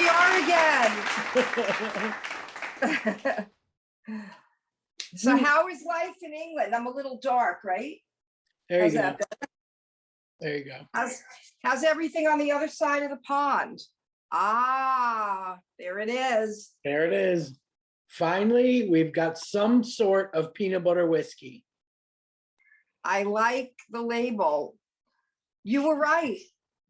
we are again. So how is life in England? I'm a little dark, right? There you How's go. that? There you go. How's everything on the other side of the pond? Ah, there it is. There it is. Finally, we've got some sort of peanut butter whiskey. I like the label. You were right.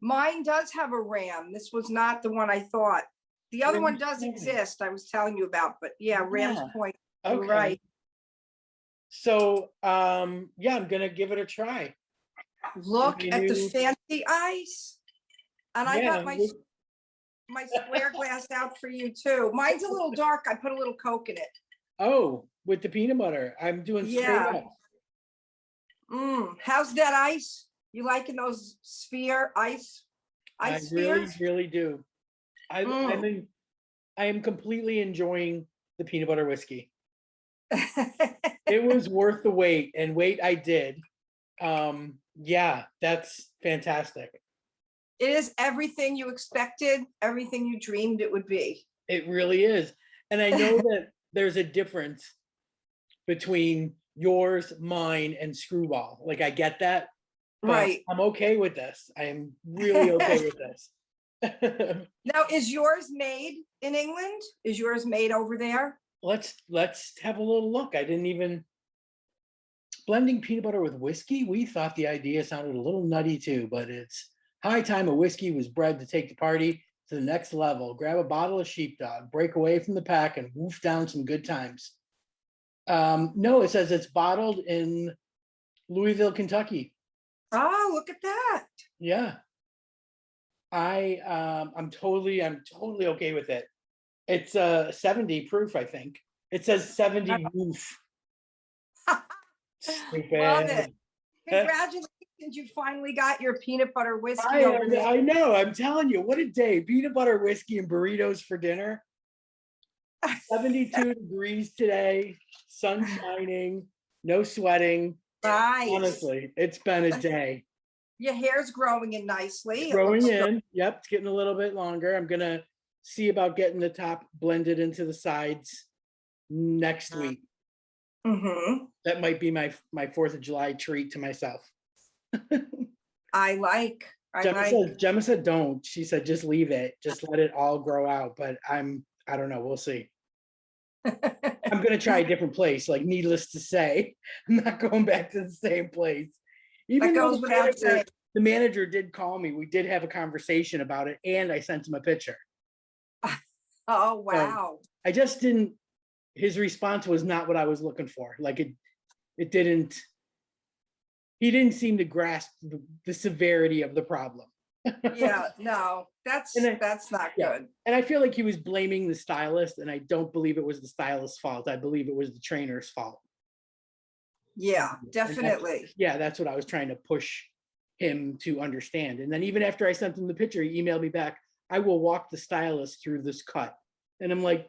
Mine does have a ram. This was not the one I thought. The other one does exist, I was telling you about, but yeah, Ram's Point. You're Okay. right. So, yeah, I'm gonna give it a try. Look at the fancy ice. And I got Yeah, my square glass out for you too. Mine's a little dark. I put a little Coke in it. oh, with the peanut butter. I'm doing straight Yeah. up. How's that ice? You liking those sphere ice I really, spheres? really do. I am completely enjoying the peanut butter whiskey. It was worth the wait, and wait I did. Yeah, that's fantastic. It is everything you expected, everything you dreamed it would be. It really is. And I know that there's a difference between yours, mine, and Screwball. Like, I get that. But Right. I'm okay with this. I am really okay with this. Now, is yours made in England? Is yours made over there? Let's have a little look. I didn't even blending peanut butter with whiskey. We thought the idea sounded a little nutty too, but it's high time a whiskey was bred to take the party to the next level. Grab a bottle of sheepdog, break away from the pack, and woof down some good times. No, it says it's bottled in Louisville, Kentucky. Oh, look at that. Yeah. I'm totally okay with it. It's 70 proof, I think. It says 70 proof. Stupid. Love it. Congratulations, you finally got your peanut butter whiskey over there. I know, I'm telling you, what a day. Peanut butter whiskey and burritos for dinner. 72 degrees today, sun shining, no sweating. Nice. Honestly, it's been a day. Your hair's growing in nicely. Growing in. Yep, it's getting a little bit longer. I'm gonna see about getting the top blended into the sides next week. That might be my 4th of July treat to myself. Gemma said don't. She said just leave it. Just let it all grow out. But I don't know. We'll see. I'm gonna try a different place. Like, needless to say, I'm not going back to the same place. Even though the manager did call me, we did have a conversation about it, and I sent him a picture. Oh wow! So I just didn't. His response was not what I was looking for. Like it didn't. He didn't seem to grasp the severity of the problem. Yeah, no, that's not good. And I feel like he was blaming the stylist, and I don't believe it was the stylist's fault. I believe it was the trainer's fault. Yeah, definitely. That's what I was trying to push him to understand. And then even after I sent him the picture, he emailed me back, I will walk the stylist through this cut. And I'm like,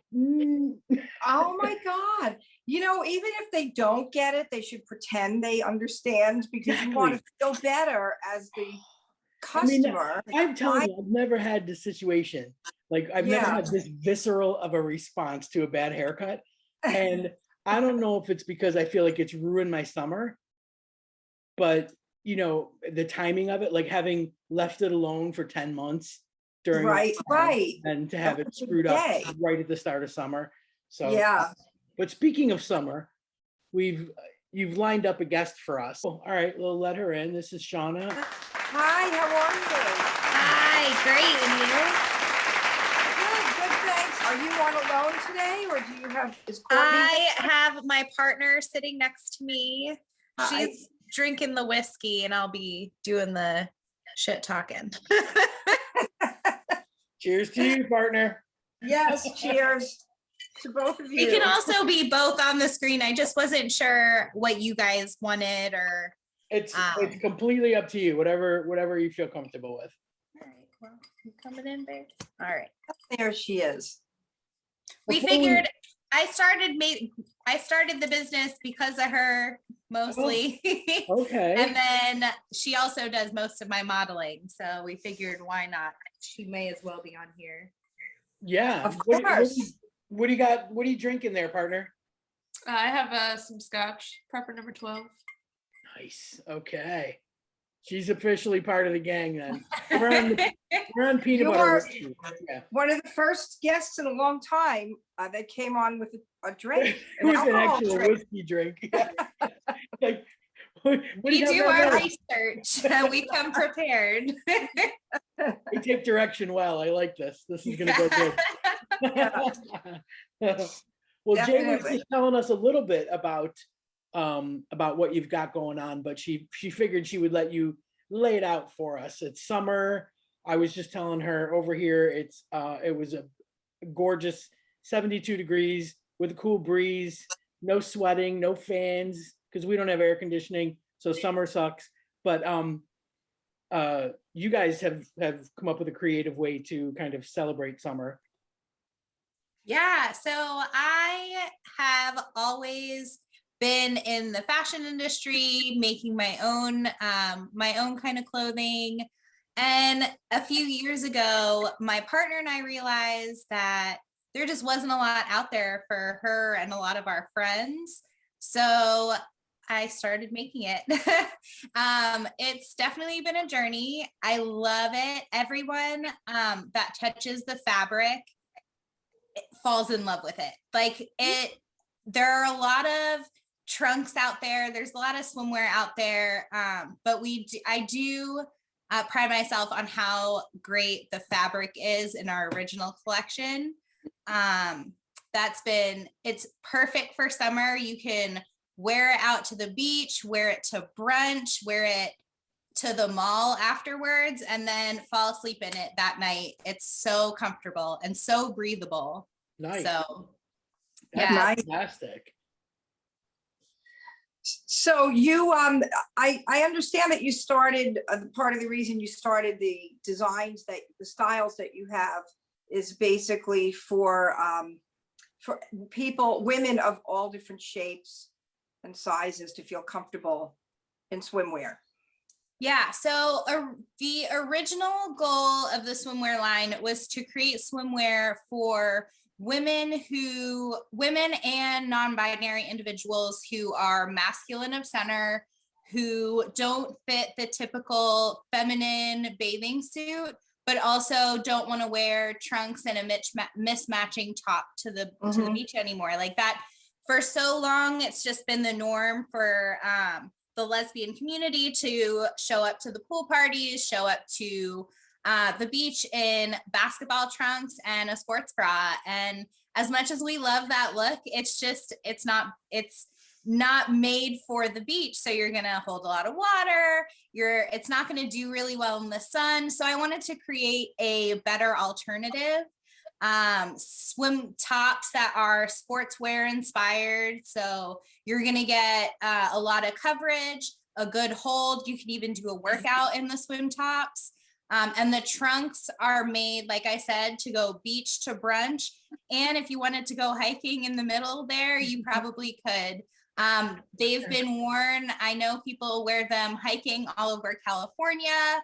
Oh my God. You know, even if they don't get it, they should pretend they understand, because you want to feel better as the customer. I mean, I'm telling you, I've never had this situation. Like, I've never had this visceral of a response to a bad haircut. And I don't know if it's because I feel like it's ruined my summer, but you know, the timing of it, like having left it alone for 10 months during and to have it screwed up right at the start of summer. So yeah. But speaking of summer, you've lined up a guest for us. All right, we'll let her in. This is Shauna. Hi, how are you? Hi, great, and you? Good, thanks. Are you on alone today, or do you have? Is Courtney? I have my partner sitting next to me. Hi. She's drinking the whiskey, and I'll be doing the shit talking. Cheers to you, partner. Yes, cheers to both of you. We can also be both on the screen. I just wasn't sure what you guys wanted, or it's completely up to you. Whatever you feel comfortable with. All right, well, you coming in, babe? All right. There she is. We figured I started the business because of her mostly. Oh, okay. And then she also does most of my modeling. So we figured, why not? She may as well be on here. Yeah. Of course. What do you got? What are you drinking there, partner? I have some scotch, prepper number 12. Nice. Okay. She's officially part of the gang then. We're on peanut You butter are- whiskey. Yeah. One of the first guests in a long time that came on with a drink, It was an alcohol actual drink. whiskey drink. Like, what do We you got do back our there? research. We come prepared. We take direction well. I like this. This is gonna go good. Well, Jay was Definitely. just telling us a little bit about what you've got going on, but she figured she would let you lay it out for us. It's summer. I was just telling her over here it was a gorgeous 72 degrees with a cool breeze, no sweating, no fans, because we don't have air conditioning, so summer sucks. But you guys have come up with a creative way to kind of celebrate summer. Yeah, so I have always been in the fashion industry, making my own kind of clothing. And a few years ago, my partner and I realized that there just wasn't a lot out there for her and a lot of our friends. So I started making it. It's definitely been a journey. I love it. Everyone that touches the fabric falls in love with it. Like there are a lot of trunks out there. There's a lot of swimwear out there. But I do pride myself on how great the fabric is in our original collection. It's perfect for summer. You can wear it out to the beach, wear it to brunch, wear it to the mall afterwards, and then fall asleep in it that night. It's so comfortable and so breathable. Nice. So That's yeah. fantastic. So you, I understand that you started, part of the reason you started the designs the styles that you have is basically for people, women of all different shapes and sizes to feel comfortable in swimwear. Yeah, so the original goal of the swimwear line was to create swimwear for women and non-binary individuals who are masculine of center, who don't fit the typical feminine bathing suit, but also don't want to wear trunks and a mismatching top to the beach anymore. Like that, for so long, it's just been the norm for the lesbian community to show up to the pool parties, show up to the beach in basketball trunks and a sports bra. And as much as we love that look, it's not made for the beach. So you're gonna hold a lot of water. It's not gonna do really well in the sun. So I wanted to create a better alternative. Swim tops that are sportswear inspired. So you're going to get a lot of coverage, a good hold. You can even do a workout in the swim tops. And the trunks are made, like I said, to go beach to brunch. And if you wanted to go hiking in the middle there, you probably could. They've been worn. I know people wear them hiking all over California.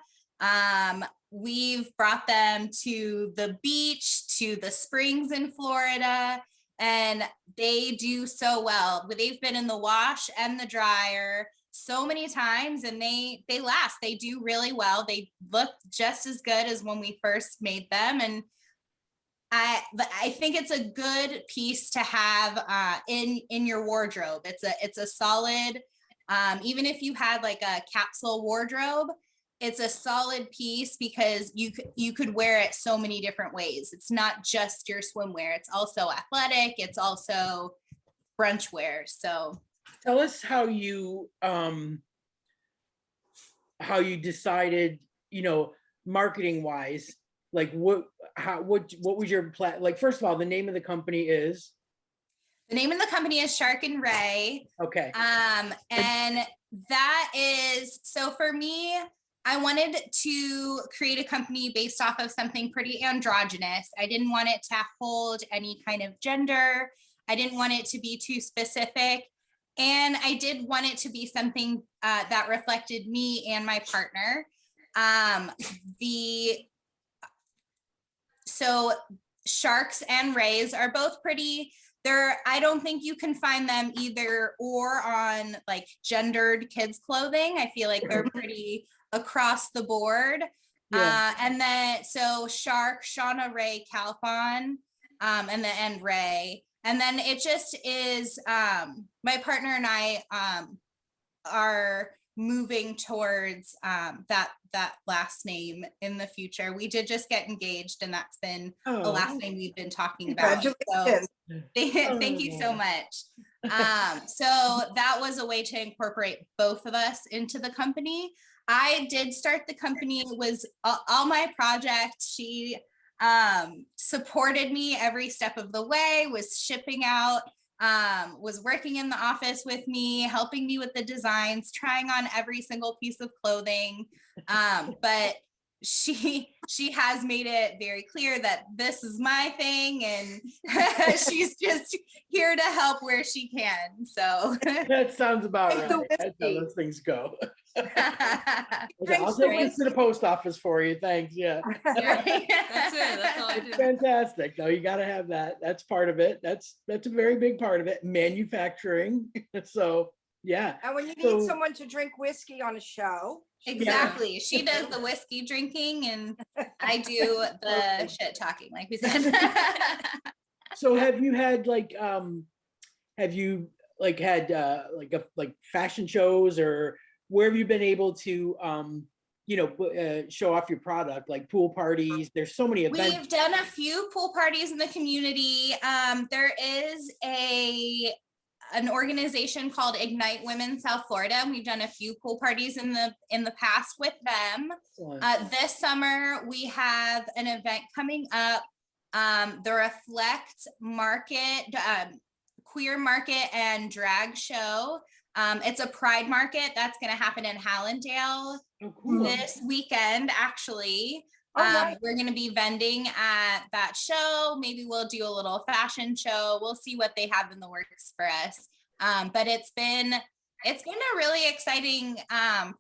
We've brought them to the beach, to the springs in Florida, and they do so well. They've been in the wash and the dryer so many times, and they last. They do really well. They look just as good as when we first made them, and I think it's a good piece to have in your wardrobe. It's a solid, even if you had like a capsule wardrobe, it's a solid piece because you could wear it so many different ways. It's not just your swimwear. It's also athletic. It's also brunch wear. So tell us how you decided, marketing wise, like what was your plan? Like, first of all, the name of the company is? the name of the company is Shark and Ray. Okay. And that is, so for me, I wanted to create a company based off of something pretty androgynous. I didn't want it to hold any kind of gender. I didn't want it to be too specific. And I did want it to be something that reflected me and my partner. So Sharks and Rays are both pretty. I don't think you can find them either or on like gendered kids clothing. I feel like they're pretty across the board. Yeah. And then so Shark, Shauna Ray Calfon, and Ray. And then it just is my partner and I are moving towards that last name in the future. We did just get engaged, and that's been a last name we've been talking about. So Congratulations. thank you so much. So that was a way to incorporate both of us into the company. I did start the company. It was all my projects. She supported me every step of the way, was shipping out, was working in the office with me, helping me with the designs, trying on every single piece of clothing. But she has made it very clear that this is my thing, and she's just here to help where she can. So That sounds about Take the right. That's how whiskey. those things go. Drink I'll the take this to the post office for you. Thanks. Yeah. That's it. That's all I It's do. fantastic. No, you got to have that. That's part of it. That's a very big part of it. Manufacturing. So yeah. And when you need So- someone to drink whiskey on a show. exactly. She does the whiskey drinking, and I do the shit talking, like we said. So have you had like have you like had like fashion shows, or where have you been able to show off your product, like pool parties? There's so many events. We've done a few pool parties in the community. There is an organization called Ignite Women South Florida, and we've done a few pool parties in the past with them. Excellent. This summer we have an event coming up, the Reflect Market, queer market and drag show. It's a pride market that's going to happen in Hallandale Oh, cool. this weekend, actually. Oh, nice. We're going to be vending at that show. Maybe we'll do a little fashion show. We'll see what they have in the works for us. But it's been a really exciting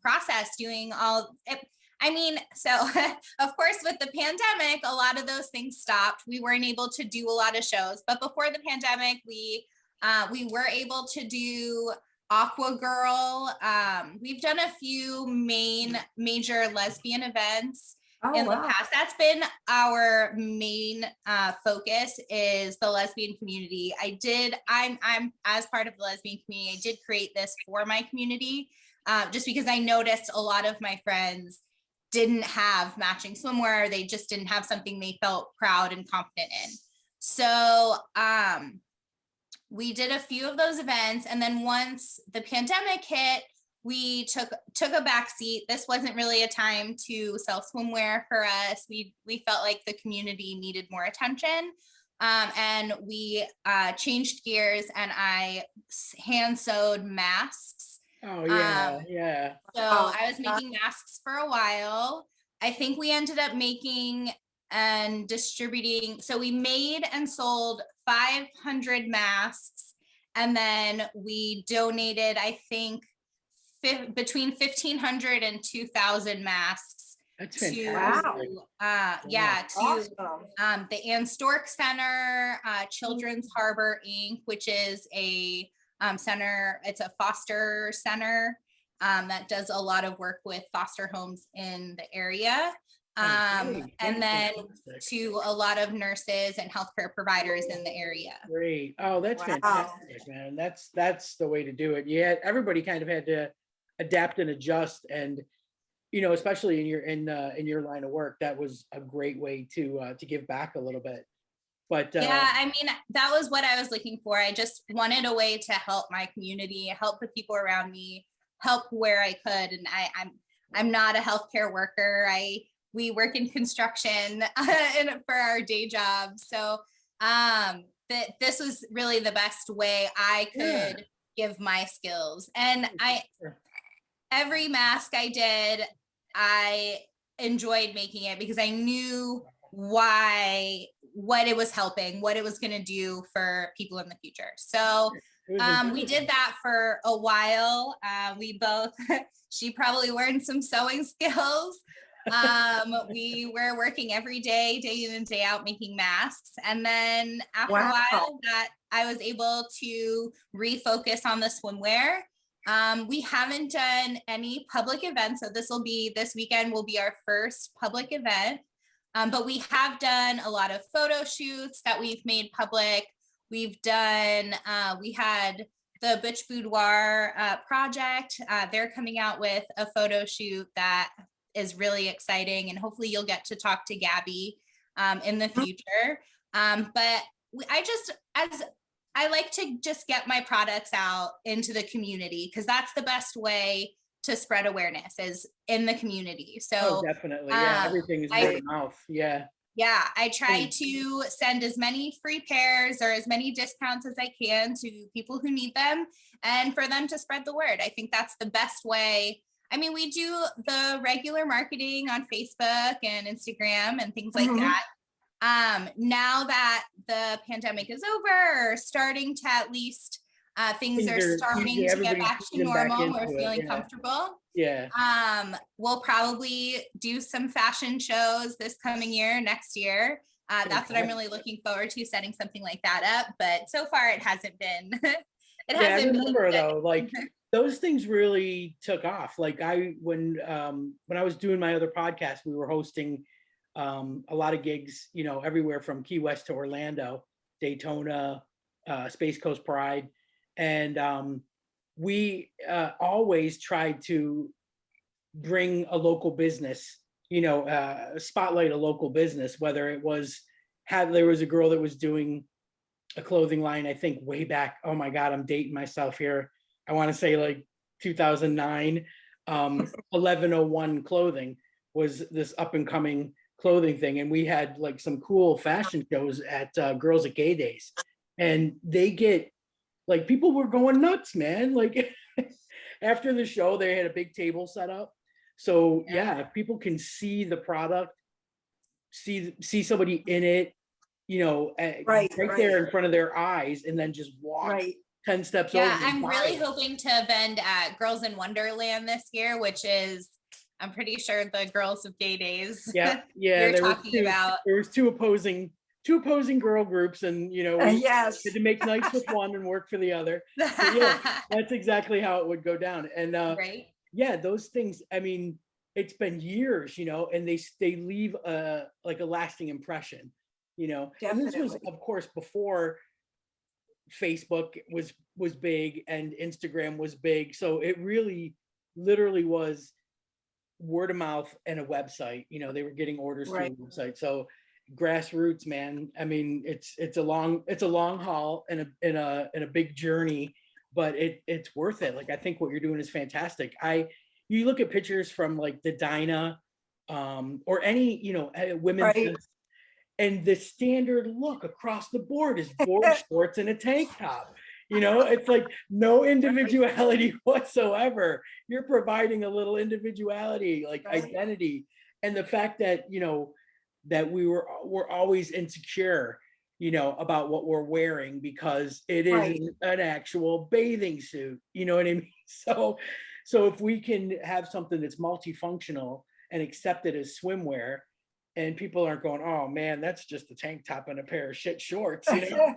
process doing all it. I mean, so of course, with the pandemic, a lot of those things stopped. We weren't able to do a lot of shows, but before the pandemic, we were able to do Aqua Girl. We've done a few major lesbian events in the past. That's been our main focus, is the lesbian community. I'm as part of the lesbian community, I did create this for my community, just because I noticed a lot of my friends didn't have matching swimwear. They just didn't have something they felt proud and confident in. So we did a few of those events, and then once the pandemic hit, we took a back seat. This wasn't really a time to sell swimwear for us. We felt like the community needed more attention, and we changed gears, and I hand sewed masks. Oh yeah, yeah. So I was making masks for a while. I think we ended up making and distributing. So we made and sold 500 masks, and then we donated, I think, between 1,500 and 2,000 masks. That's To fantastic. Awesome. the Ann Stork Center, Children's Harbor Inc., which is a center. It's a foster center that does a lot of work with foster homes in the area. Great. And then Fantastic. to a lot of nurses and healthcare providers in the area. Great. Oh, that's Wow. fantastic, man. That's the way to do it. Yeah, everybody kind of had to adapt and adjust, and especially in your line of work, that was a great way to give back a little bit. But yeah, I mean, that was what I was looking for. I just wanted a way to help my community, help the people around me, help where I could. And I'm not a healthcare worker. We work in construction for our day job. So this was really the best way I could give my skills. And every mask I did, I enjoyed making it because I knew what it was helping, what it was going to do for people in the future. So we did that for a while. We both, she probably learned some sewing skills. We were working every day, day in and day out, making masks. And then after a Wow. while that I was able to refocus on the swimwear. We haven't done any public events. So this weekend will be our first public event. But we have done a lot of photo shoots that we've made public. We've done, we had the Butch Boudoir project. They're coming out with a photo shoot that is really exciting, and hopefully you'll get to talk to Gabby in the future. But I like to just get my products out into the community, because that's the best way to spread awareness, is in the community. So Oh, definitely. Yeah, everything is word I- of mouth. Yeah. yeah, I try to send as many free pairs or as many discounts as I can to people who need them, and for them to spread the word. I think that's the best way. I mean, we do the regular marketing on Facebook and Instagram and things like Mhm. that. Now that the pandemic is over, or starting to at least things are starting to get everybody's back to easing back normal, we're into it, feeling yeah. comfortable. Yeah. We'll probably do some fashion shows this coming year, next year. That's what I'm really looking forward to, setting something like that up. But so far it hasn't been, it Yeah, I hasn't been. remember though, like those things really took off. Like when I was doing my other podcast, we were hosting a lot of gigs, you know, everywhere from Key West to Orlando, Daytona, Space Coast Pride. And we always tried to bring a local business, you know, spotlight a local business, whether it was, there was a girl that was doing a clothing line, I think way back, oh my God, I'm dating myself here. I want to say like 2009, 1101 Clothing was this up and coming clothing thing. And we had like some cool fashion shows at Girls at Gay Days. And they get, like, people were going nuts, man. Like after the show, they had a big table set up. So yeah, if people can see the product, see somebody in it, you know, Right, there in front of their eyes, and then just walk Right. 10 steps Yeah, over. and I'm buy really it. hoping to vend at Girls in Wonderland this year, which is, I'm pretty sure, the Girls of Gay Days. Yeah, You're there was talking about. there was two opposing girl groups, and you know, we Yes. had to make nice with one and work for the other. But yeah, that's exactly how it would go down. And Right. yeah, those things, I mean, it's been years, you know, and they leave like a lasting impression, you know. And this was, Definitely. of course, before Facebook was big and Instagram was big. So it really literally was word of mouth and a website. You know, they were getting orders Right. through a website. So grassroots, man. I mean, it's a long haul and a big journey, but it's worth it. Like, I think what you're doing is fantastic. You look at pictures from like the Dinah or any, you know, women's, Right. and the standard look across the board is board shorts and a tank top. You know, it's like no individuality whatsoever. You're providing a little individuality, like Right. identity. And the fact that, you know, that we're always insecure, you know, about what we're wearing because it Right. isn't an actual bathing suit. You know what I mean? So if we can have something that's multifunctional and accepted as swimwear, and people aren't going, oh man, that's just a tank top and a pair of shit shorts, you know?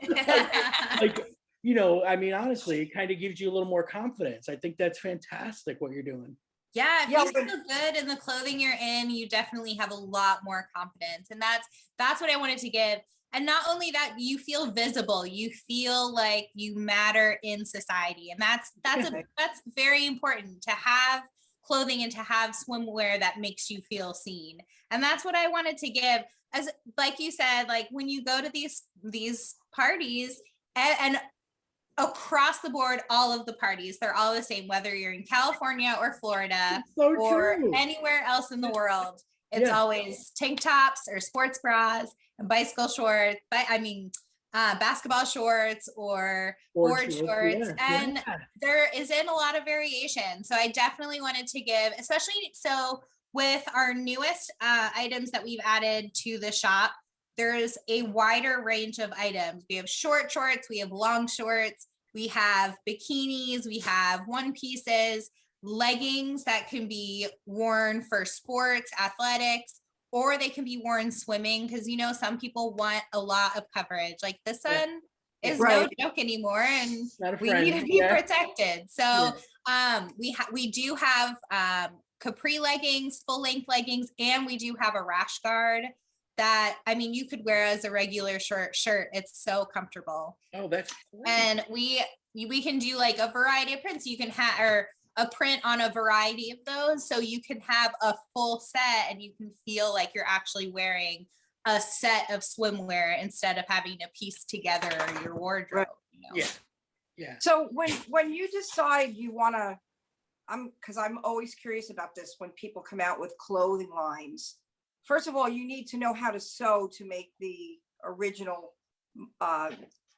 like, you know, I mean, honestly, it kind of gives you a little more confidence. I think that's fantastic what you're doing. Yeah, if Yeah, you but- feel good in the clothing you're in, you definitely have a lot more confidence. And that's what I wanted to give. And not only that, you feel visible, you feel like you matter in society. And that's very important, to have clothing and to have swimwear that makes you feel seen. And that's what I wanted to give. As like you said, like when you go to these parties and across the board, all of the parties, they're all the same, whether you're in California or Florida So or true. anywhere else in the world. It's Yeah. always tank tops or sports bras and bicycle shorts, but I mean, basketball shorts or board shorts. And there isn't a lot of variation. So I definitely wanted to give, especially so with our newest items that we've added to the shop, there's a wider range of items. We have short shorts, we have long shorts, we have bikinis, we have one pieces, leggings that can be worn for sports, athletics, or they can be worn swimming, because you know some people want a lot of coverage. Like the sun is no Right. joke anymore, and Not a we need friend. to be Yeah. protected. So we do have capri leggings, full length leggings, and we do have a rash guard that, I mean, you could wear as a regular shirt. It's so comfortable. Oh, that's great. And we can do like a variety of prints. You can have, or a print on a variety of those. So you can have a full set and you can feel like you're actually wearing a set of swimwear instead of having to piece together your wardrobe. You know? Yeah. Yeah. So when you decide you want to, because I'm always curious about this when people come out with clothing lines. First of all, you need to know how to sew to make the original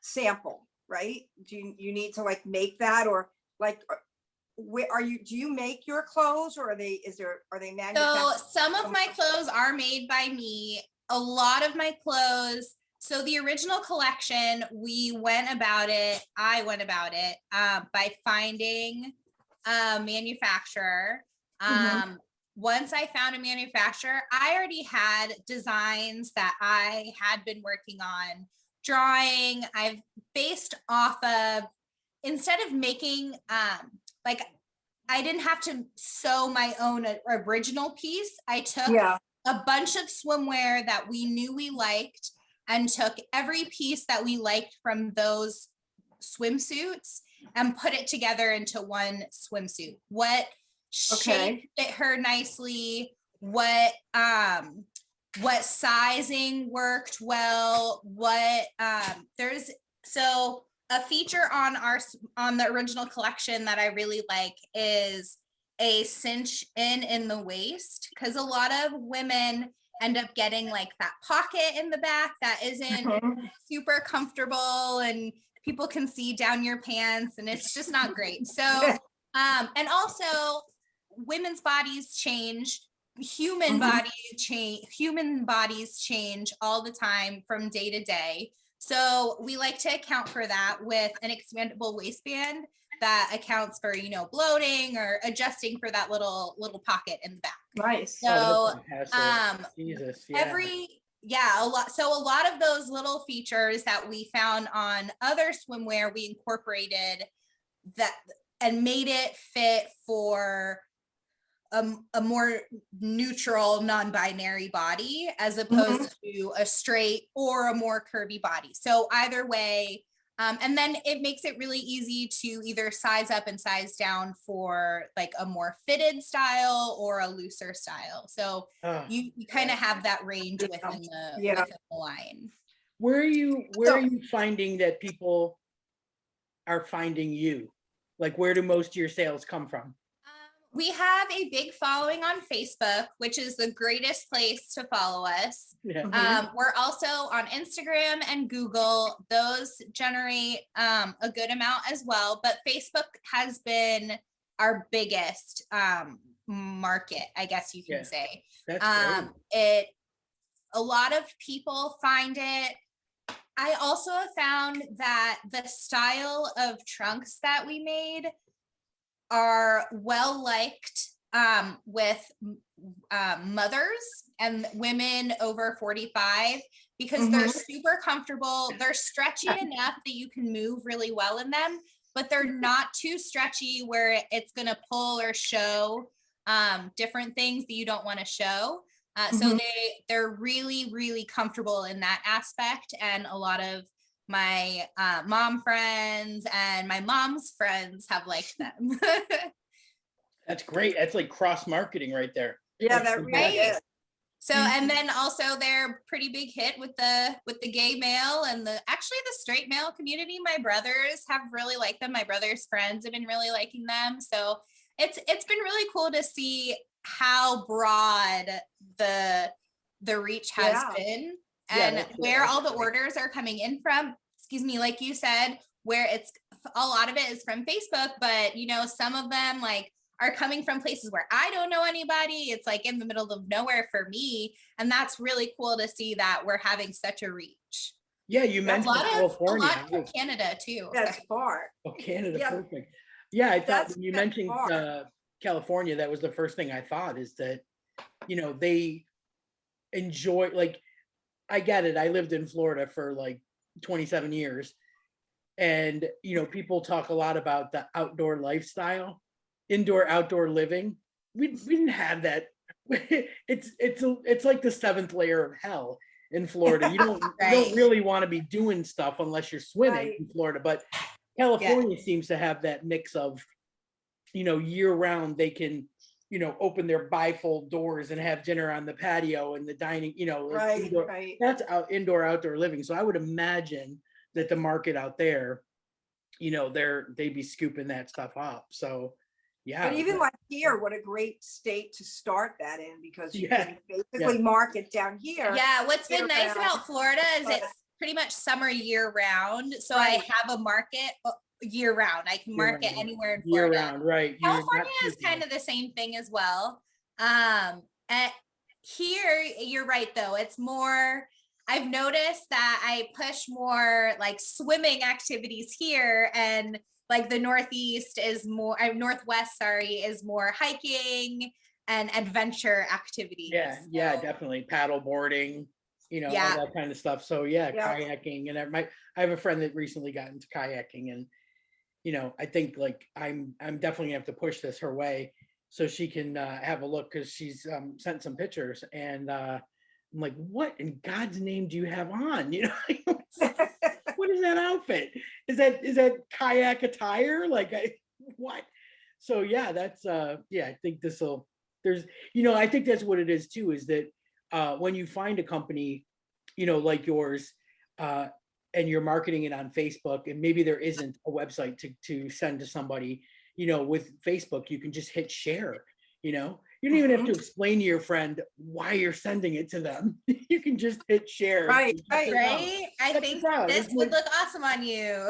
sample, right? Do you need to like make that, or like where are you? Do you make your clothes, or are they manufactured? So some of my clothes are made by me. A lot of my clothes. So the original collection, I went about it by finding a manufacturer. Once I found a manufacturer, I already had designs that I had been working on, drawing. I've based off of, instead of making, like, I didn't have to sew my own original piece. I took a bunch of swimwear that we knew we liked and took every piece that we liked from those swimsuits and put it together into one swimsuit. What shape fit her nicely, what sizing worked well, so a feature on the original collection that I really like is a cinch in the waist, because a lot of women end up getting like that pocket in the back that isn't super comfortable, and people can see down your pants, and it's just not great. So and also women's bodies change, human bodies change all the time from day to day. So we like to account for that with an expandable waistband that accounts for, you know, bloating or adjusting for that little pocket in the back. Nice. So Jesus, a lot of those little features that we found on other swimwear, we incorporated that and made it fit for a more neutral, non-binary body, as opposed to a straight or a more curvy body. So either way, and then it makes it really easy to either size up and size down for like a more fitted style or a looser style. So you kind of have that range within the line. Where are you finding that people are finding you? Like, where do most of your sales come from? We have a big following on Facebook, which is the greatest place to follow us. Yeah. We're also on Instagram and Google. Those generate a good amount as well, but Facebook has been our biggest market, I guess you can say. That's great. A lot of people find it. I also have found that the style of trunks that we made are well liked with mothers and women over 45, because they're super comfortable. They're stretchy enough that you can move really well in them, but they're not too stretchy where it's going to pull or show different things that you don't want to show. So they're really, really comfortable in that aspect. And a lot of my mom friends and my mom's friends have liked them. That's great. That's like cross marketing right there. Yeah, that really is. So, and then also they're pretty big hit with the gay male and the straight male community. My brothers have really liked them. My brother's friends have been really liking them. So it's been really cool to see how broad the reach has been. And where all the orders are coming in from, like you said, where it's a lot of it is from Facebook, but you know, some of them like are coming from places where I don't know anybody. It's like in the middle of nowhere for me. And that's really cool to see that we're having such a reach. Yeah, you mentioned California. A lot from Canada too. That's far. Oh, Canada, perfect. Yeah, I thought That's you mentioned California, that was the first thing I thought, is that, they enjoy, like, I get it. I lived in Florida for like 27 years. And, people talk a lot about the outdoor lifestyle, indoor, outdoor living. We didn't have that. It's like the seventh layer of hell in Florida. You don't Right. really want to be doing stuff unless you're swimming Right. in Florida. But California seems to have that mix of, year round they can, open their bifold doors and have dinner on the patio and the dining, like Right, indoor. right. That's indoor, outdoor living. So I would imagine that the market out there, they'd be scooping that stuff up. So, yeah. But even like here, what a great state to start that in, because you Yeah, can basically market down here. Yeah, what's been nice year-round, about Florida is but- it's pretty much summer year round. So Right. I have a market year round. I can market Year-round. anywhere in Year Florida. round, right? You're not California is choosing kind it. of the same thing as well. At here, you're right though. It's more, I've noticed that I push more like swimming activities here, and like the Northeast is more, Northwest, sorry, is more hiking and adventure activities. Yeah, So, definitely. Paddle boarding, Yeah. all that kind of stuff. So yeah, Yeah. kayaking. And I have a friend that recently got into kayaking, and I think like I'm definitely gonna have to push this her way so she can have a look, because she's sent some pictures, and I'm like, what in God's name do you have on? What is that outfit? Is that kayak attire? Like, what? So yeah, that's I think I think that's what it is too, is that when you find a company, like yours, and you're marketing it on Facebook, and maybe there isn't a website to send to somebody, with Facebook, you can just hit share, you don't even have to explain to your friend why you're sending it to them. You can just hit share. Right, right. Right? I Check think this out. this It's would like- look awesome on you.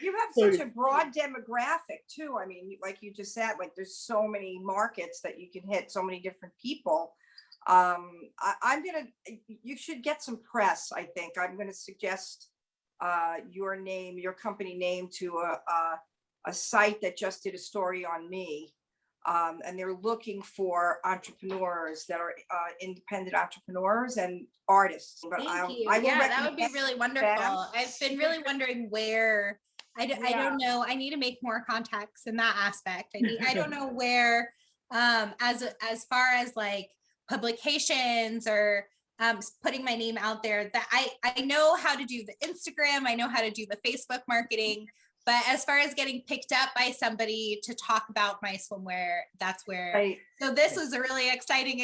You have So- such a broad demographic too. I mean, like you just said, like there's so many markets that you can hit, so many different people. You should get some press. I think I'm gonna suggest your company name to a site that just did a story on me. And they're looking for entrepreneurs that are independent entrepreneurs and artists. But Thank you. I will Yeah, that would be recommend really wonderful. I've been really wondering where, I Yeah. don't know. I need to make more contacts in that aspect. I don't know where, as far as like publications or putting my name out there, that I know how to do the Instagram, I know how to do the Facebook marketing, but as far as getting picked up by somebody to talk about my swimwear, that's where. Right. So this was a really exciting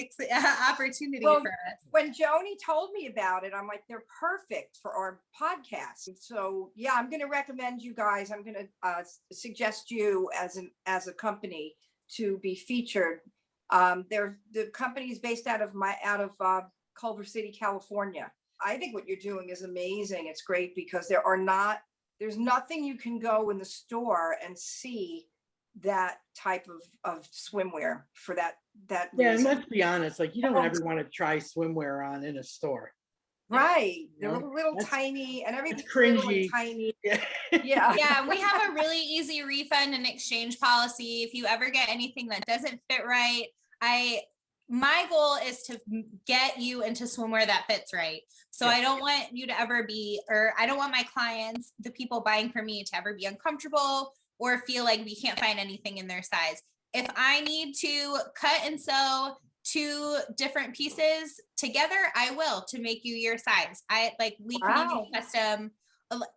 opportunity Well, for us. When Joni told me about it, I'm like, they're perfect for our podcast. So yeah, I'm going to recommend you guys. I'm going to suggest you as a company to be featured. The company is based out of Culver City, California. I think what you're doing is amazing. It's great because there's nothing you can go in the store and see that type of swimwear for that Yeah, and reason. let's be honest, like, you don't ever want to try swimwear on in a store. Right. You They're know, little that's- tiny and everything's that's little and cringy. tiny. Yeah. Yeah. Yeah, we have a really easy refund and exchange policy. If you ever get anything that doesn't fit right, my goal is to get you into swimwear that fits right. So Yeah. I don't want you to ever I don't want my clients, the people buying from me, to ever be uncomfortable or feel like we can't find anything in their size. If I need to cut and sew 2 different pieces together, I will, to make you your size. We can Wow. even custom.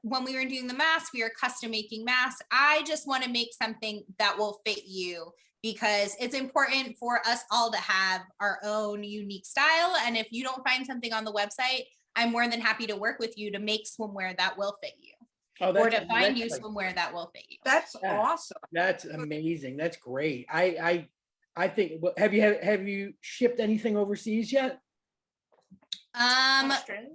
When we were doing the masks, we were custom making masks. I just want to make something that will fit you, because it's important for us all to have our own unique style. And if you don't find something on the website, I'm more than happy to work with you to make swimwear that will fit you, Oh, or to find that's you like- swimwear that will fit you. That's Yeah. awesome. That's amazing. That's great. I think, have you shipped anything overseas yet? Australia?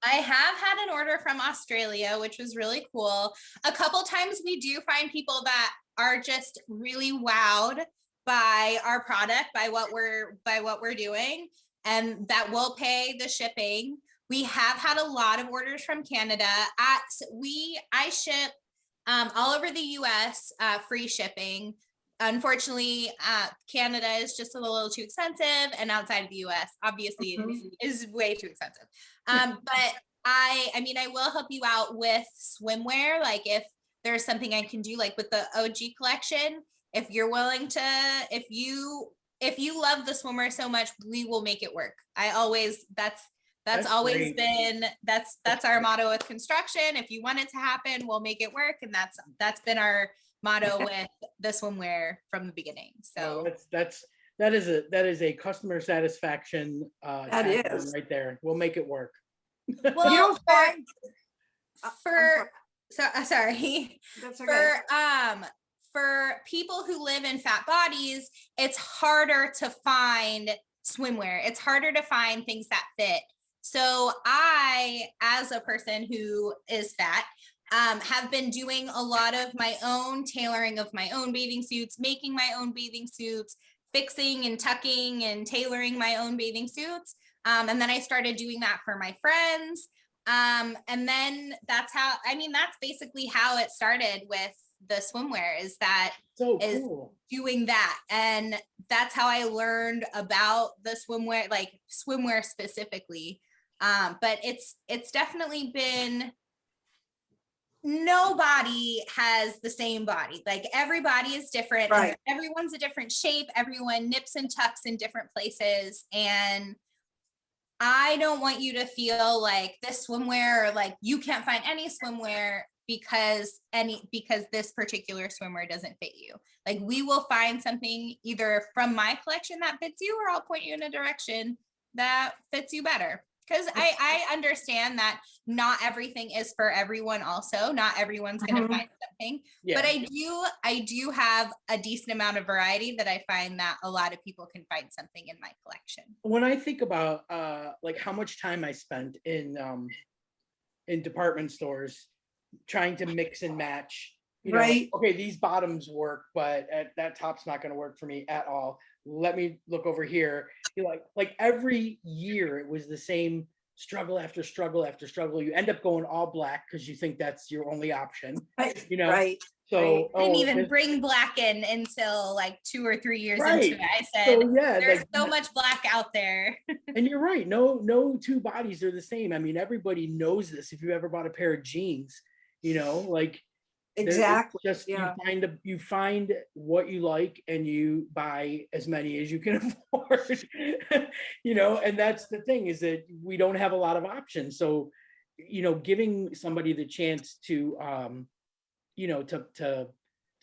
I have had an order from Australia, which was really cool. A couple times we do find people that are just really wowed by our product, by what we're doing, and that will pay the shipping. We have had a lot of orders from Canada. I ship all over the US, free shipping. unfortunately, Canada is just a little too expensive, and outside of the US, obviously, Mhm. is way too expensive. But I mean, I will help you out with swimwear. Like if there's something I can do, like with the OG collection, if you're willing to, if you love the swimwear so much, we will make it work. That's That's always great. been that's our motto with construction. If you want it to happen, we'll make it work, and that's been our motto with the swimwear from the beginning. Well, So that is a customer satisfaction That tagline is. right there. We'll make it work. well, You don't find, I'm for sorry that's okay. for people who live in fat bodies, it's harder to find swimwear. It's harder to find things that fit. So I, as a person who is fat, have been doing a lot of my own tailoring of my own bathing suits, making my own bathing suits, fixing and tucking and tailoring my own bathing suits. And then I started doing that for my friends. And then that's basically how it started with the swimwear, is So cool. doing that. And that's how I learned about the swimwear, like swimwear specifically. But it's definitely been, nobody has the same body. Like everybody is different. Right. And everyone's a different shape. Everyone nips and tucks in different places. And I don't want you to feel like this swimwear, or like you can't find any swimwear because this particular swimwear doesn't fit you. Like we will find something either from my collection that fits you, or I'll point you in a direction that fits you better. Because I understand that not everything is for everyone. Also, not everyone's going to Mhm. find something. Yeah. But I do have a decent amount of variety that I find that a lot of people can find something in my collection. When I think about like how much time I spent in department stores trying to mix and match, you know, Right. okay, these bottoms work, but that top's not going to work for me at all. Let me look over here. You're like every year it was the same struggle after struggle after struggle. You end up going all black because you think that's your only option, Right. you know. Right. So I didn't oh, even this- bring black in until like 2 or 3 years Right. into it. I said, so yeah, there's like, so much black out there. and you're right. No two bodies are the same. I mean, everybody knows this. If you ever bought a pair of jeans, you know, like it's Exactly. just Yeah. you find what you like and you buy as many as you can afford. You know, and that's the thing, is that we don't have a lot of options. So, you know, giving somebody the chance to you know, to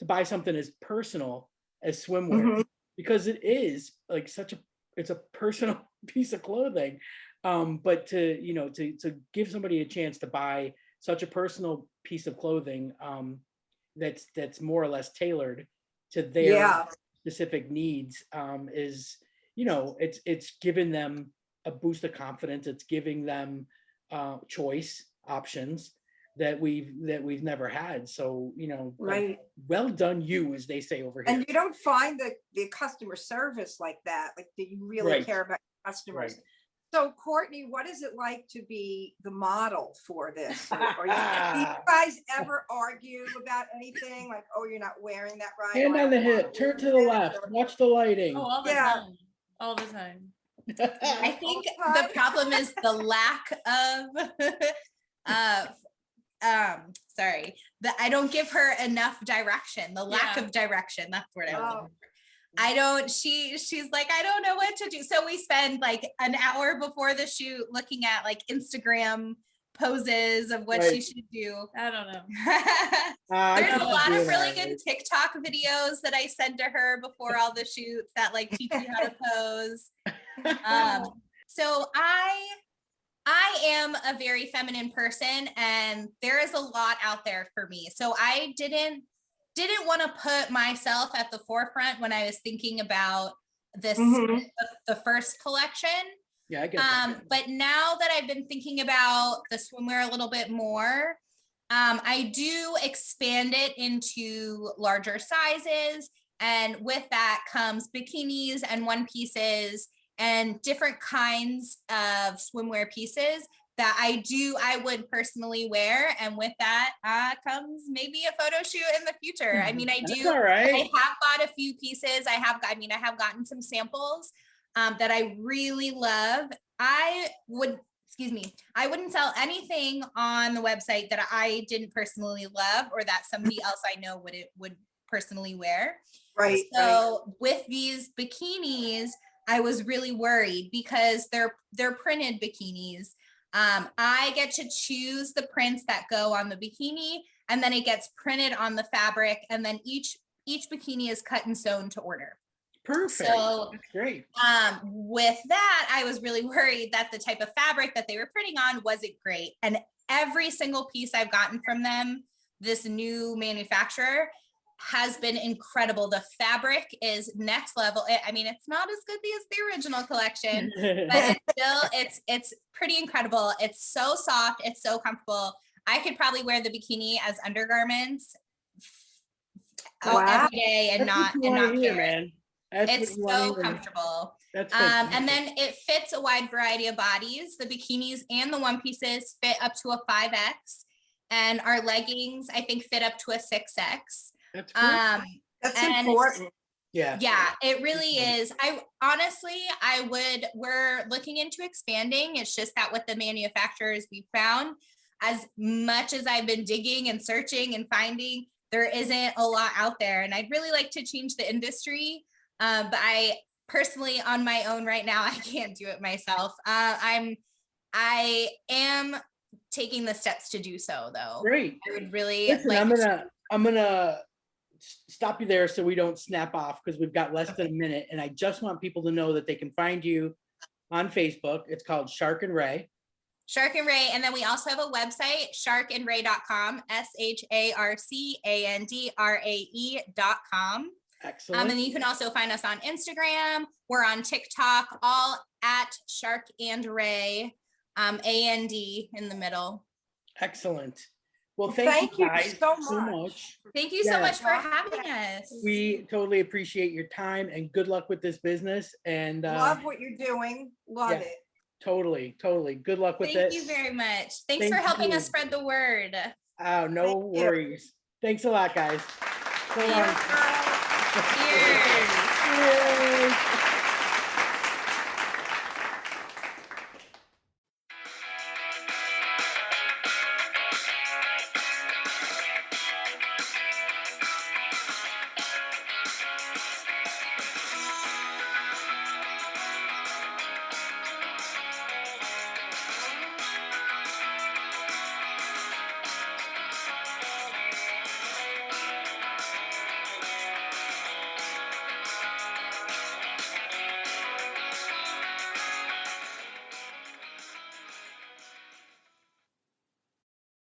buy something as personal as swimwear, Mhm. because it is like it's a personal piece of clothing. But to, you know, to give somebody a chance to buy such a personal piece of clothing, that's more or less tailored to their Yeah. specific needs, is, you know, it's given them a boost of confidence. It's giving them choice options that we've never had. So, you know, like, Right. well done you, as they say over here. And you don't find the customer service like that, like that you really Right. care about customers. Right. So Courtney, what is it like to be the model for this? Or do you guys ever argue about anything? Like, oh, you're not wearing that right. Hand or, on the "I don't wanna hip, turn wear to the this," left, or- watch the lighting. Oh, all the Yeah. time. All the time. I think All the the time. problem is the lack of sorry, that I don't give her enough direction. The lack Yeah. of direction. That's what I was Oh. looking for. I don't, she's like, I don't know what to do. So we spend like an hour before the shoot looking at like Instagram poses of what she Right. should do. I don't know. I There's a couldn't lot do of really that. good TikTok videos that I send to her before all the shoots that like teach you how to pose. So I am a very feminine person, and there is a lot out there for me. So I didn't want to put myself at the forefront when I was thinking about this Mhm. the first collection. Yeah, I get that. But now that I've been thinking about the swimwear a little bit more, I do expand it into larger sizes. And with that comes bikinis and one pieces and different kinds of swimwear pieces that I would personally wear. And with that comes maybe a photo shoot in the future. I mean, That's all right. I have bought a few pieces. I have gotten some samples that I really love. I wouldn't sell anything on the website that I didn't personally love or that somebody else I know would personally wear. Right. So with these bikinis, I was really worried because they're printed bikinis. I get to choose the prints that go on the bikini, and then it gets printed on the fabric, and then each bikini is cut and sewn to order. Perfect. So that's great. with that, I was really worried that the type of fabric that they were printing on wasn't great. And every single piece I've gotten from them, this new manufacturer, has been incredible. The fabric is next level. I mean, it's not as good as the original collection, but it's pretty incredible. It's so soft. It's so comfortable. I could probably wear the bikini as undergarments every day and not care. Man. It's so comfortable. That's and then it fits a wide variety of bodies. The bikinis and the one pieces fit up to a 5X, and our leggings, I think, fit up to a 6X. That's great. That's important. Yeah. Yeah, it really is. We're looking into expanding. It's just that with the manufacturers we found, as much as I've been digging and searching and finding, there isn't a lot out there. And I'd really like to change the industry. But I personally, on my own right now, I can't do it myself. I am taking the steps to do so, though. Great. I would really Listen, I'm gonna stop you there so we don't snap off, because we've got less than a minute, and I just want people to know that they can find you on Facebook. It's called Shark and Ray. Shark and Ray. And then we also have a website, sharkandray.com, SHARKANDRAE.com. Excellent. And then you can also find us on Instagram. We're on TikTok, all at Shark and Ray, AND in the middle. Excellent. Well, thank you guys so much. Thank you so much for having us. We totally appreciate your time, and good luck with this business. And love what you're doing. Love it. Totally. Good luck with it. Thank you very much. Thanks for helping us spread the word. Oh, no worries. Thanks a lot, guys. So long. Cheers. Cheers.